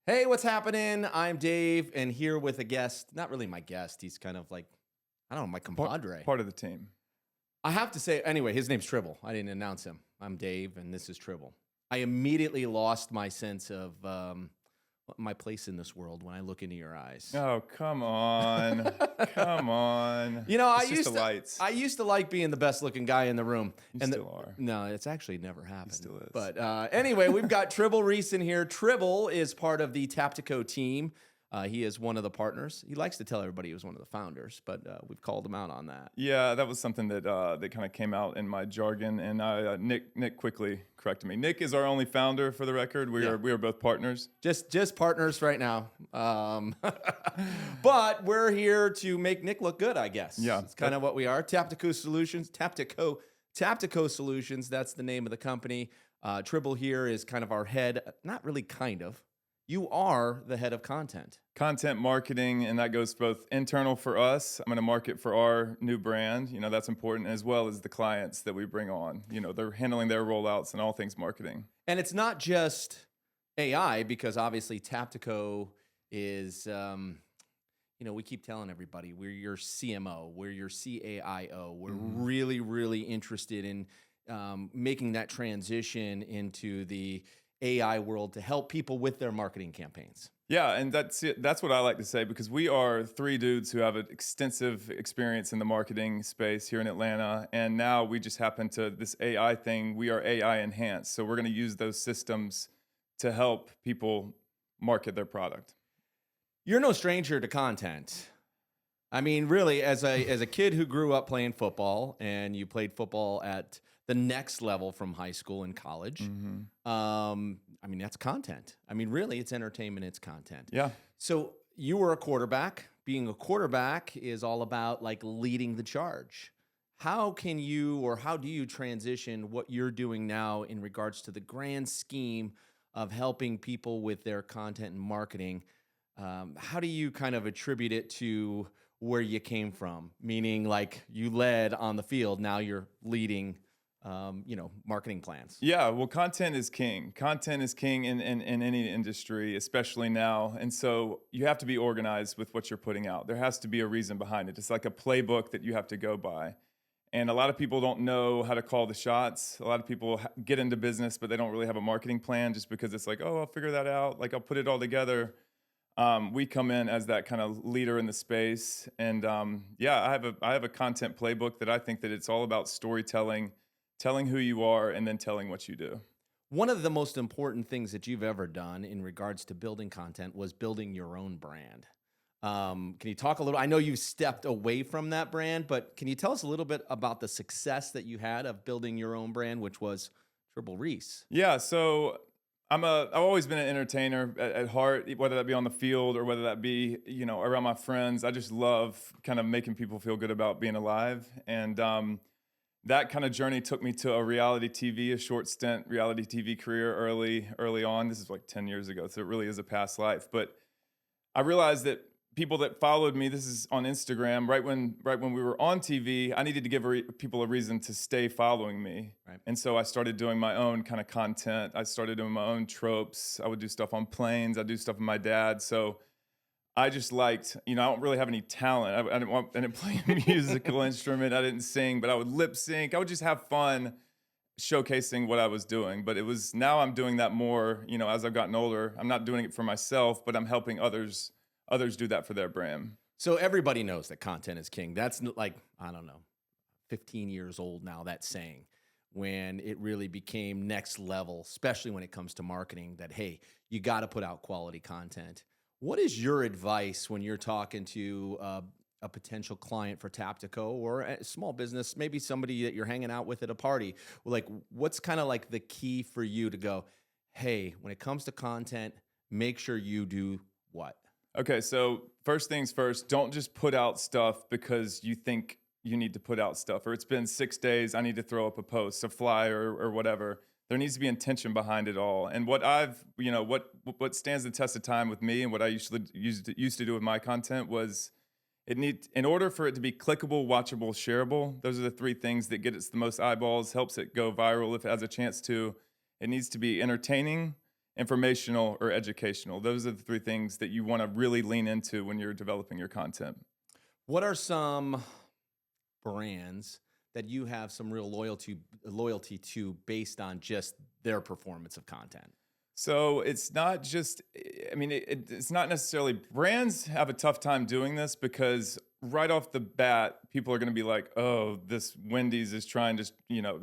Hey, what's happening? I'm Dave, and here with a guest. Not really my guest. He's kind of like, I don't know, my compadre. Part of the team. I have to say, anyway, his name's Tribble. I didn't announce him. I'm Dave, and this is Tribble. I immediately lost my sense of my place in this world when I look into your eyes. Oh, come on. Come on. You know, It's just the lights. I used to like being the best looking guy in the room. You still are. No, it's actually never happened. He still is. But anyway, we've got Tribble Reese in here. Tribble is part of the Taptico team. He is one of the partners. He likes to tell everybody he was one of the founders, but we've called him out on that. Yeah, that was something that that kind of came out in my jargon, and Nick quickly corrected me. Nick is our only founder, for the record. We are both partners. Just partners right now. But we're here to make Nick look good, I guess. Yeah, it's kind of what we are. Taptico Solutions, Taptico Solutions. That's the name of the company. Tribble here is kind of our head. Not really, kind of. You are the head of content. Content marketing, and that goes both internal for us. I'm going to market for our new brand. You know, that's important, as well as the clients that we bring on. You know, they're handling their rollouts and all things marketing. And it's not just AI, because obviously Taptico is, we keep telling everybody we're your CMO, we're your CAIO. We're really, really interested in making that transition into the AI world to help people with their marketing campaigns. Yeah, and that's it. That's what I like to say, because we are three dudes who have an extensive experience in the marketing space here in Atlanta, and now we just happen to this AI thing. We are AI enhanced, so we're going to use those systems to help people market their product. You're no stranger to content. I mean, really, as a kid who grew up playing football, and you played football at the next level from high school and college. I mean, that's content. I mean, really, it's entertainment, it's content. Yeah. So you were a quarterback. Being a quarterback is all about like leading the charge. How can you, or how do you transition what you're doing now in regards to the grand scheme of helping people with their content and marketing? How do you kind of attribute it to where you came from? Meaning, like, you led on the field, now you're leading marketing plans. Yeah, well, content is king. Content is king in any industry, especially now. And so you have to be organized with what you're putting out. There has to be a reason behind it. It's like a playbook that you have to go by. And a lot of people don't know how to call the shots. A lot of people get into business, but they don't really have a marketing plan, just because it's like, oh, I'll figure that out. Like, I'll put it all together. We come in as that kind of leader in the space. And I have a content playbook that I think that it's all about storytelling, telling who you are, and then telling what you do. One of the most important things that you've ever done in regards to building content was building your own brand. Can you talk a little? I know you stepped away from that brand, but can you tell us a little bit about the success that you had of building your own brand, which was Tribble Reese? Yeah, so I've always been an entertainer at heart, whether that be on the field or whether that be, around my friends. I just love kind of making people feel good about being alive. And that kind of journey took me to a short stint reality TV career early on. This is like 10 years ago, so it really is a past life. But I realized that people that followed me, this is on Instagram, right when we were on TV, I needed to give people a reason to stay following me. Right. And so I started doing my own kind of content. I started doing my own tropes. I would do stuff on planes. I'd do stuff with my dad. So I just liked, I don't really have any talent. I didn't play a musical instrument. I didn't sing, but I would lip sync. I would just have fun showcasing what I was doing. But now I'm doing that more, as I've gotten older. I'm not doing it for myself, but I'm helping others do that for their brand. So everybody knows that content is king. That's like, I don't know, 15 years old now, that saying, when it really became next level, especially when it comes to marketing, that, hey, you got to put out quality content. What is your advice when you're talking to a potential client for Taptico or a small business, maybe somebody that you're hanging out with at a party? Like, what's kind of like the key for you to go, hey, when it comes to content, make sure you do what? Okay, so first things first, don't just put out stuff because you think you need to put out stuff, or it's been 6 days, I need to throw up a post, a flyer, or whatever. There needs to be intention behind it all. And what what stands the test of time with me, and what I used to do with my content, was in order for it to be clickable, watchable, shareable, those are the three things that get it the most eyeballs, helps it go viral if it has a chance to. It needs to be entertaining, informational, or educational. Those are the three things that you want to really lean into when you're developing your content. What are some brands that you have some real loyalty to based on just their performance of content? So it's not just, I mean, it's not necessarily, brands have a tough time doing this because right off the bat, people are going to be like, oh, this Wendy's is trying to,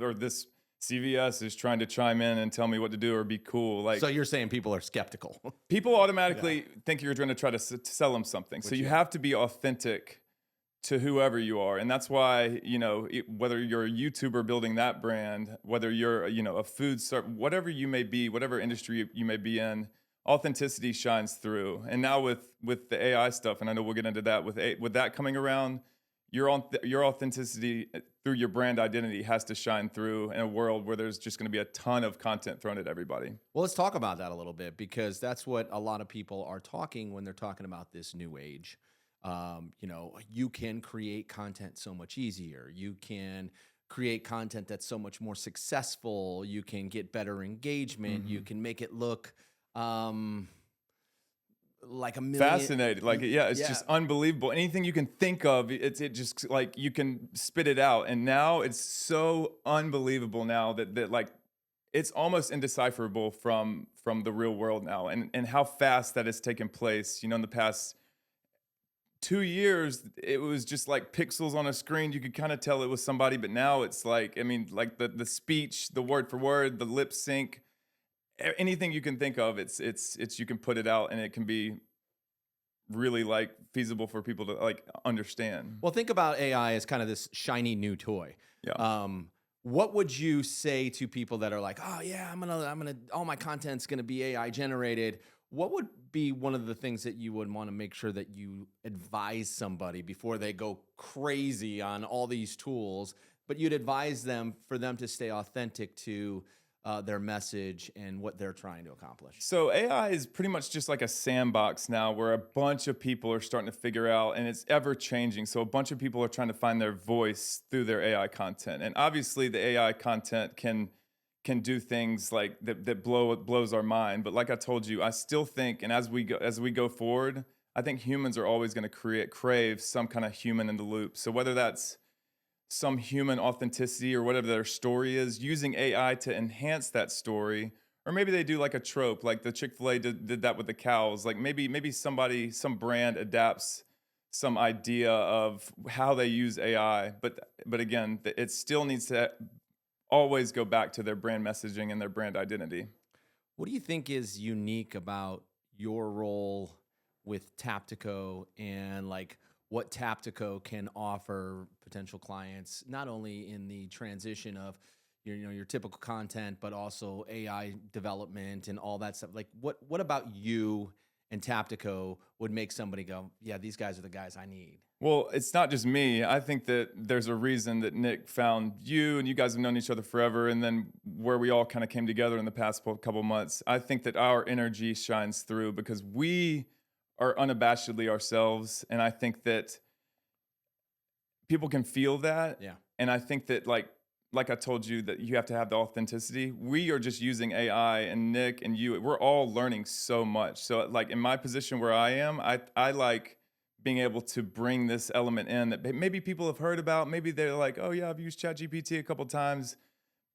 or this CVS is trying to chime in and tell me what to do or be cool. Like, So you're saying people are skeptical. people automatically think you're going to try to sell them something. So you have to be authentic to whoever you are. And that's why, whether you're a YouTuber building that brand, whether you're, a food whatever you may be, whatever industry you may be in, authenticity shines through. And now with the AI stuff, and I know we'll get into that, with that coming around, your authenticity through your brand identity has to shine through in a world where there's just going to be a ton of content thrown at everybody. Well, let's talk about that a little bit, because that's what a lot of people are talking when they're talking about this new age. You can create content so much easier. You can create content that's so much more successful. You can get better engagement. You can make it look like a million. Fascinating. Like, it's just unbelievable. Anything you can think of, it just like you can spit it out. And now it's so unbelievable now that like it's almost indecipherable from the real world now, and how fast that has taken place. In the past 2 years, it was just like pixels on a screen. You could kind of tell it was somebody, but now it's like, like the speech, the word for word, the lip sync, anything you can think of, it's you can put it out and it can be really like feasible for people to like understand. Well, think about AI as kind of this shiny new toy. Yeah. What would you say to people that are like, oh yeah, I'm gonna all my content's gonna be AI generated? What would be one of the things that you would want to make sure that you advise somebody before they go crazy on all these tools, but you'd advise them for them to stay authentic to their message and what they're trying to accomplish? So AI is pretty much just like a sandbox now where a bunch of people are starting to figure out, and it's ever changing. So a bunch of people are trying to find their voice through their AI content. And obviously the AI content can do things like that blows our mind. But like I told you, I still think, and as we go forward, I think humans are always going to crave some kind of human in the loop. So whether that's some human authenticity or whatever their story is, using AI to enhance that story, or maybe they do like a trope, like the Chick-fil-A did that with the cows. Like maybe some brand adapts some idea of how they use AI, but again, it still needs to always go back to their brand messaging and their brand identity. What do you think is unique about your role with Taptico, and like what Taptico can offer potential clients, not only in the transition of your typical content, but also AI development and all that stuff? Like what about you and Taptico would make somebody go, yeah, these guys are the guys I need? Well, it's not just me. I think that there's a reason that Nick found you, and you guys have known each other forever, and then where we all kind of came together in the past couple months. I think that our energy shines through because we are unabashedly ourselves, and I think that people can feel that. Yeah. And I think that like I told you, that you have to have the authenticity. We are just using AI, and Nick and you, we're all learning so much. So like in my position where I am, I like being able to bring this element in that maybe people have heard about. Maybe they're like, oh yeah, I've used ChatGPT a couple times.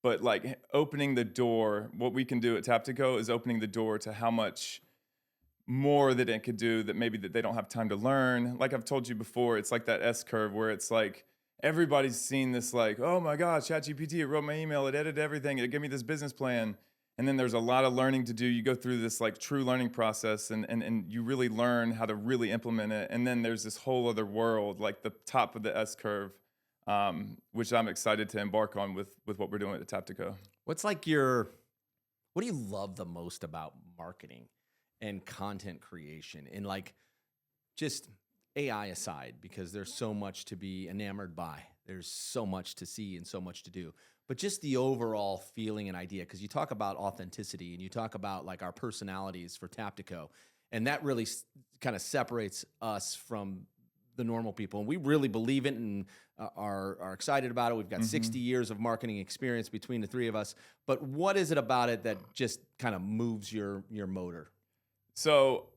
But like opening the door, what we can do at Taptico is opening the door to how much more that it could do that maybe that they don't have time to learn. Like I've told you before, it's like that S-curve where it's like everybody's seen this like, oh my God, ChatGPT, it wrote my email, it edited everything, it gave me this business plan. And then there's a lot of learning to do. You go through this like true learning process and you really learn how to really implement it. And then there's this whole other world, like the top of the S-curve, which I'm excited to embark on with what we're doing at Taptico. What do you love the most about marketing and content creation? And like, just AI aside, because there's so much to be enamored by. There's so much to see and so much to do. But just the overall feeling and idea, because you talk about authenticity and you talk about like our personalities for Taptico, and that really kind of separates us from the normal people. And we really believe it and are excited about it. We've got 60 years of marketing experience between the three of us. But what is it about it that just kind of moves your motor? So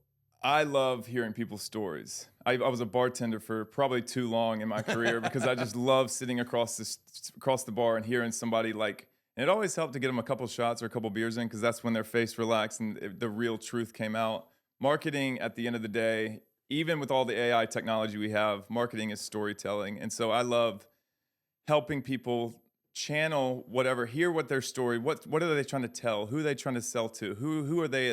I love hearing people's stories. I was a bartender for probably too long in my career because I just love sitting across the bar and hearing somebody like, and it always helped to get them a couple shots or a couple beers in because that's when their face relaxed and the real truth came out. Marketing, at the end of the day, even with all the AI technology we have, marketing is storytelling. And so I love helping people channel whatever, hear what their story, what are they trying to tell? Who are they trying to sell to? Who are they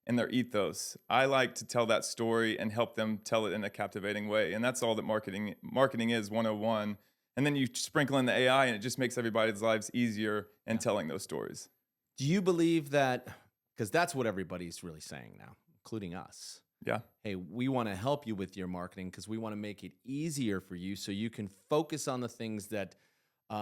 in their ethos? I like to tell that story and help them tell it in a captivating way. And that's all that marketing is 101. And then you sprinkle in the AI and it just makes everybody's lives easier in telling those stories. Do you believe that, because that's what everybody's really saying now, including us. Yeah. Hey, we want to help you with your marketing because we want to make it easier for you so you can focus on the things that, I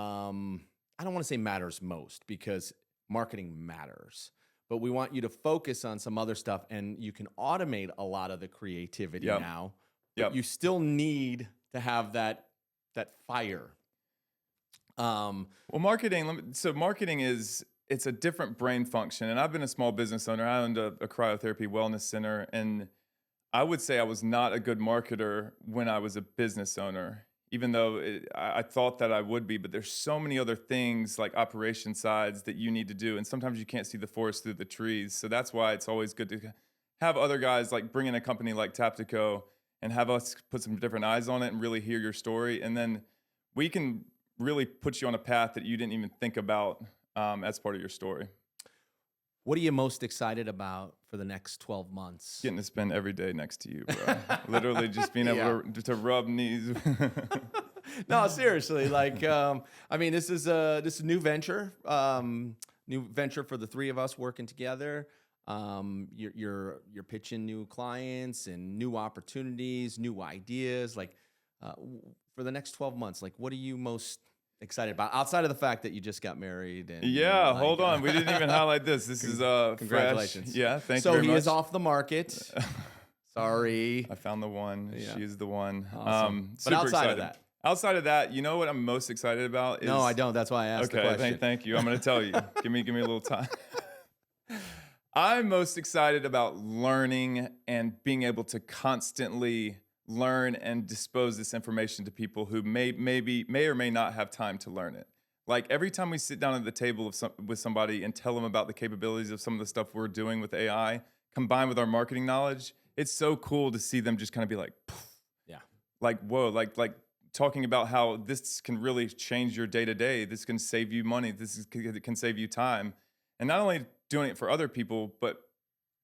don't want to say matters most because marketing matters, but we want you to focus on some other stuff and you can automate a lot of the creativity now. But you still need to have that fire. Well, marketing it's a different brain function. And I've been a small business owner. I owned a cryotherapy wellness center. And I would say I was not a good marketer when I was a business owner, even though I thought that I would be. But there's so many other things like operation sides that you need to do. And sometimes you can't see the forest through the trees. So that's why it's always good to have other guys like bring in a company like Taptico and have us put some different eyes on it and really hear your story. And then we can really put you on a path that you didn't even think about as part of your story. What are you most excited about for the next 12 months? Getting to spend every day next to you, bro. Literally just being able to rub knees. No, seriously. Like, I mean, this is a new venture for the three of us working together. You're pitching new clients and new opportunities, new ideas. Like, for the next 12 months, like, what are you most excited about outside of the fact that you just got married? And hold on, we didn't even highlight this. This is congratulations. Fresh. Yeah, thank you very very much. So he is off the market. Sorry, I found the one. Yeah. She is the one. Awesome. But super outside excited. Outside of that, you know what I'm most excited about? No, I don't. That's why I asked the question. Thank you. I'm going to tell you. Give me a little time. I'm most excited about learning and being able to constantly learn and dispose this information to people who may or may not have time to learn it. Like every time we sit down at the table with somebody and tell them about the capabilities of some of the stuff we're doing with AI, combined with our marketing knowledge, it's so cool to see them just kind of be like, poof. Yeah, like whoa, like talking about how this can really change your day to day. This can save you money. Can save you time, and not only doing it for other people, but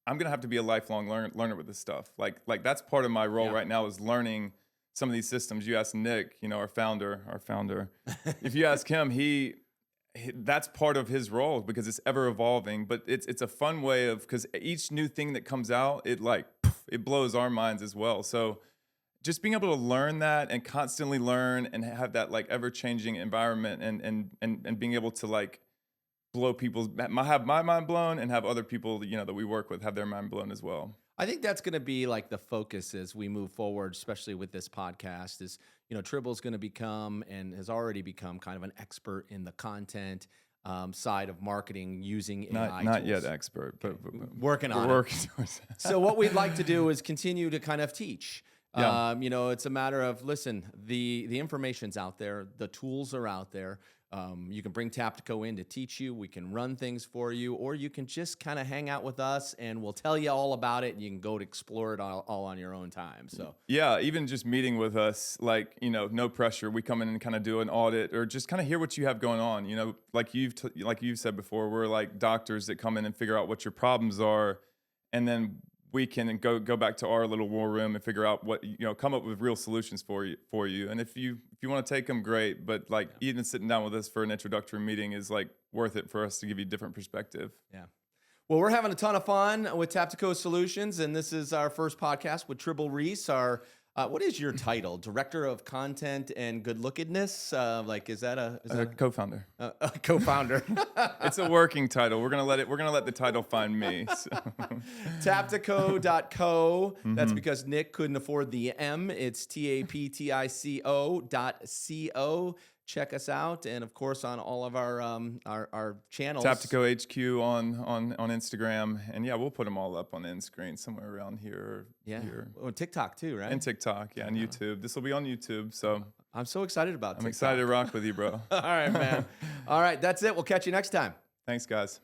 I'm going to have to be a lifelong learner with this stuff. Like that's part of my role right now is learning some of these systems. You ask Nick, our founder, if you ask him, that's part of his role because it's ever evolving, but it's a fun way of, because each new thing that comes out, it blows our minds as well. So just being able to learn that and constantly learn and have that like ever changing environment and being able to like have my mind blown and have other people, that we work with have their mind blown as well. I think that's going to be like the focus as we move forward, especially with this podcast is, Tribble's going to become and has already become kind of an expert in the content side of marketing using AI Not tools. yet expert, but working on it. So what we'd like to do is continue to kind of teach. Yeah. It's a matter of, listen, the information's out there, the tools are out there. You can bring Taptico in to teach you. We can run things for you, or you can just kind of hang out with us and we'll tell you all about it and you can go to explore it all on your own time. So yeah, even just meeting with us, like, no pressure. We come in and kind of do an audit or just kind of hear what you have going on. Like you've said before, we're like doctors that come in and figure out what your problems are. And then we can go back to our little war room and figure out what, come up with real solutions for you. And if you want to take them, great. But like even sitting down with us for an introductory meeting is like worth it for us to give you a different perspective. Yeah. Well, we're having a ton of fun with Taptico Solutions, and this is our first podcast with Tribble Reese, our What is your title? Director of Content and Good Lookedness? Like, is that a Co-founder. a co-founder? It's a working title. We're gonna let the title find me. So. Taptico.co. That's because Nick couldn't afford the M. It's taptico.co. Check us out, and of course on all of our channels. Taptico HQ on Instagram, and yeah, we'll put them all up on the end screen somewhere around here. Yeah, here. Oh, TikTok too, right? And TikTok, yeah, and YouTube. This will be on YouTube, so I'm so excited about. I'm excited to rock with you, bro. All right, man. All right, that's it. We'll catch you next time. Thanks, guys.